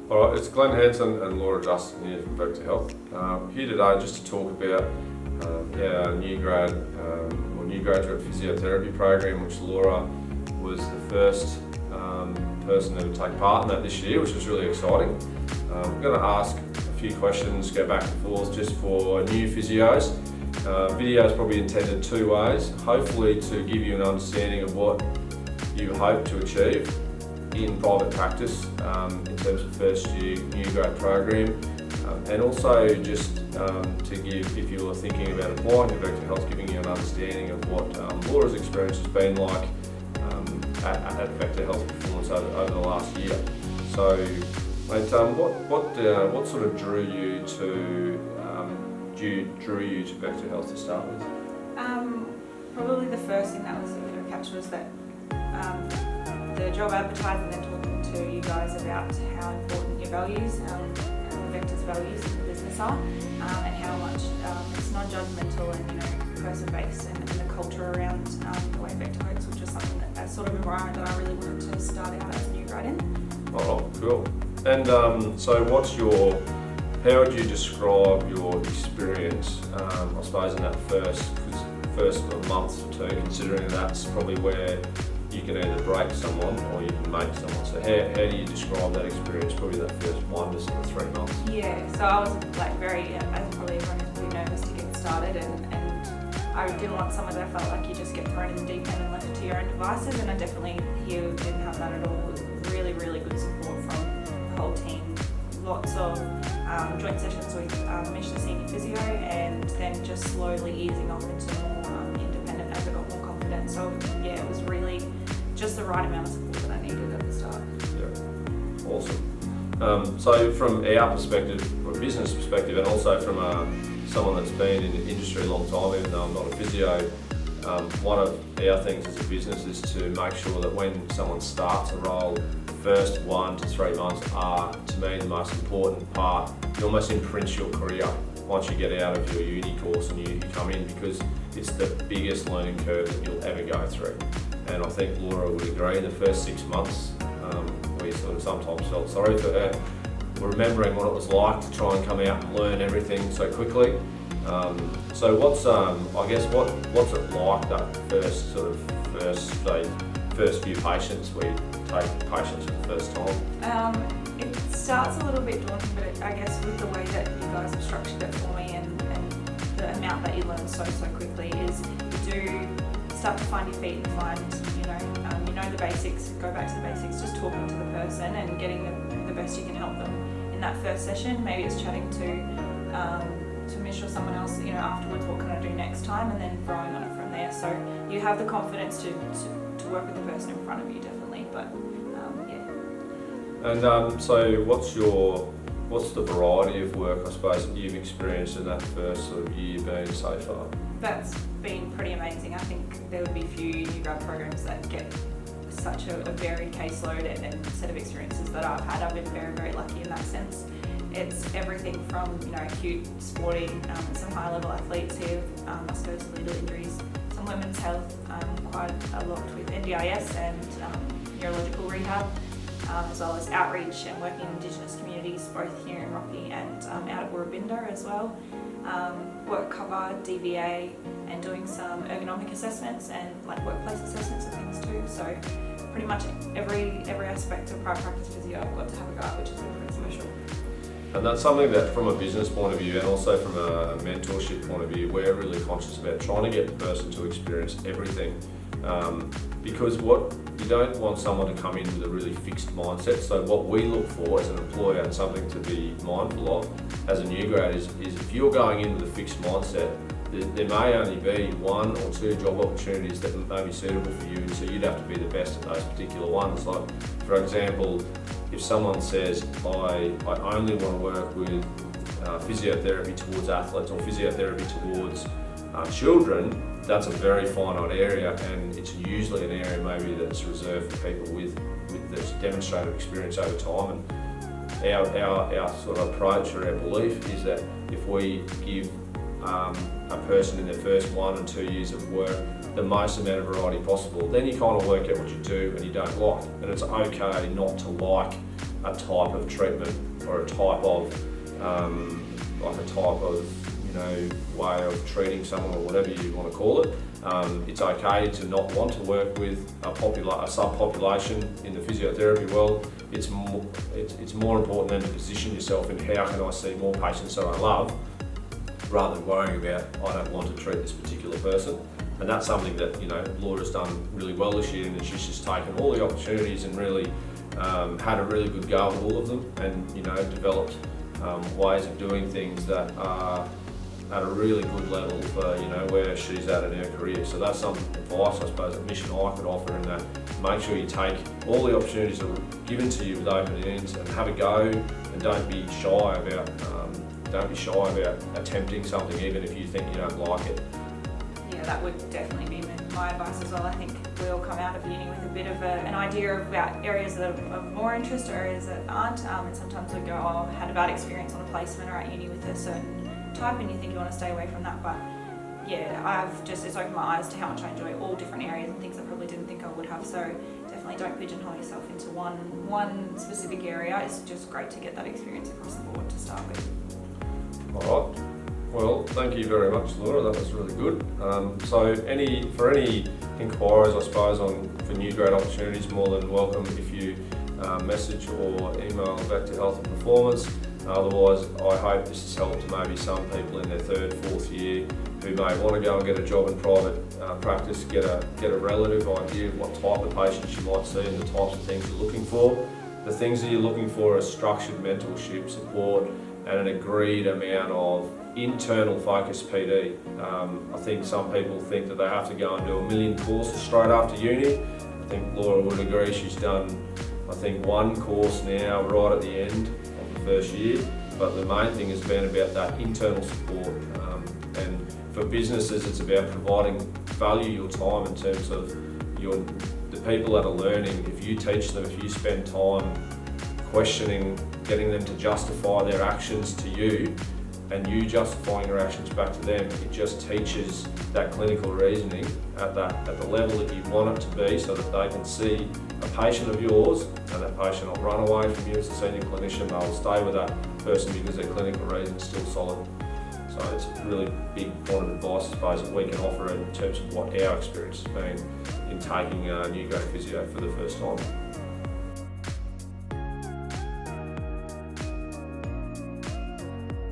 All right, it's Glenn Hanson and Laura Justin here from Vector Health. Here today just to talk about our new graduate physiotherapy program, which Laura was the first person to take part in that this year, which was really exciting. We're going to ask a few questions, go back and forth just for new physios. Video is probably intended two ways, hopefully to give you an understanding of what you hope to achieve in private practice in terms of first year new grad program, and also just to give, if you're thinking about applying to Vector Health, giving you an understanding of what Laura's experience has been like at Vector Health Performance over the last year. So, mate, what sort of drew you to Vector Health to start with? Probably the first thing that was a bit of a catch was that the job advertised and then talking to you guys about how important your values, Vector's values in the business are, and how much it's non-judgmental and person-based, and the culture around the way Vector works, which is something that sort of environment that I really wanted to start out as a new grad in. Oh, cool. And so how would you describe your experience, I suppose, in that first month or two, considering that's probably where you can either break someone or you can make someone. So how do you describe that experience, probably that first 1 to sort of 3 months? Yeah, so I was very, as probably everyone is, really nervous to get started, and I didn't want someone that I felt like you just get thrown in the deep end and left to your own devices, and I definitely here didn't have that at all. Really, really good support from the whole team. Lots of joint sessions with Mish, the senior physio, and then just slowly easing off into more independent as I got more confident. So yeah, it was really just the right amount of support that I needed at the start. Yeah, awesome. So from our perspective, from a business perspective, and also from someone that's been in the industry a long time, even though I'm not a physio, one of our things as a business is to make sure that when someone starts a role, first 1 to 3 months are, to me, the most important part. It almost imprints your career once you get out of your uni course and you come in, because it's the biggest learning curve that you'll ever go through. And I think Laura would agree, in the first 6 months, we sort of sometimes felt sorry for her. We're remembering what it was like to try and come out and learn everything so quickly. So what's it like, that first few patients where you take patients for the first time? It starts a little bit daunting, but I guess with the way that you guys have structured it for me and the amount that you learn so quickly is you do start to find your feet and find, the basics, go back to the basics, just talking to the person and getting the best you can help them in that first session. Maybe it's chatting to Mish or someone else, afterwards, what can I do next time, and then growing on it from there. So you have the confidence to work with the person in front of you, definitely, but yeah. And so what's the variety of work, I suppose, that you've experienced in that first sort of year being so far? That's been pretty amazing. I think there would be few new grad programs that get such a varied caseload and set of experiences that I've had. I've been very, very lucky in that sense. It's everything from acute sporting, some high level athletes here, musculoskeletal injuries, some women's health, quite a lot with NDIS and neurological rehab, as well as outreach and working in Indigenous communities, both here in Rocky and out at Woorabinda as well. Work cover, DVA, and doing some ergonomic assessments and workplace assessments and things too. So pretty much every aspect of private practice physio I've got to have a go at, which has been pretty special. And that's something that, from a business point of view and also from a mentorship point of view, we're really conscious about trying to get the person to experience everything. Because what you don't want someone to come in with a really fixed mindset. So what we look for as an employer, and something to be mindful of as a new grad, is if you're going in with a fixed mindset, there may only be 1 or 2 job opportunities that may be suitable for you, so you'd have to be the best at those particular ones. Like, for example, if someone says, I only want to work with physiotherapy towards athletes or physiotherapy towards children, that's a very finite area, and it's usually an area maybe that's reserved for people with this demonstrated experience over time. And our sort of approach or our belief is that if we give a person in their first 1 and 2 years of work the most amount of variety possible. Then you kind of work out what you do and you don't like. And it's okay not to like a type of treatment or a type of, way of treating someone or whatever you want to call it. It's okay to not want to work with a subpopulation in the physiotherapy world. It's more important than to position yourself in how can I see more patients that I love, rather than worrying about I don't want to treat this particular person. And that's something that Laura's done really well this year, and she's just taken all the opportunities and really had a really good go at all of them, and developed ways of doing things that are at a really good level for where she's at in her career. So that's some advice, I suppose, a mission I could offer, in that make sure you take all the opportunities that are given to you with open hands and have a go, and don't be shy about attempting something, even if you think you don't like it. Yeah, that would definitely be my advice as well. I think we all come out of uni with a bit of an idea about areas that are of more interest or areas that aren't, and sometimes we go, I had a bad experience on a placement or at uni with a certain type, and you think you want to stay away from that. But yeah, it's opened my eyes to how much I enjoy all different areas and things I probably didn't think I would have. So definitely don't pigeonhole yourself into one specific area. It's just great to get that experience across the board to start with. All right. Well, thank you very much, Laura. That was really good. So for any inquiries, I suppose, for new grad opportunities, more than welcome if you message or email back to Health and Performance. Otherwise, I hope this has helped to maybe some people in their third, fourth year who may want to go and get a job in private practice, get a relative idea of what type of patients you might see and the types of things you're looking for. The things that you're looking for are structured mentorship, support, and an agreed amount of internal focused PD. I think some people think that they have to go and do a million courses straight after uni. I think Laura would agree she's done, one course now right at the end of the first year, but the main thing has been about that internal support. And for businesses, it's about providing value your time in terms of the people that are learning. If you teach them, if you spend time questioning, getting them to justify their actions to you, and you justifying your actions back to them, it just teaches that clinical reasoning at the level that you want it to be, so that they can see a patient of yours, and that patient will run away from you as a senior clinician. They'll stay with that person because their clinical reason is still solid. So it's a really big point of advice, I suppose, that we can offer in terms of what our experience has been in taking new grade physio for the first time.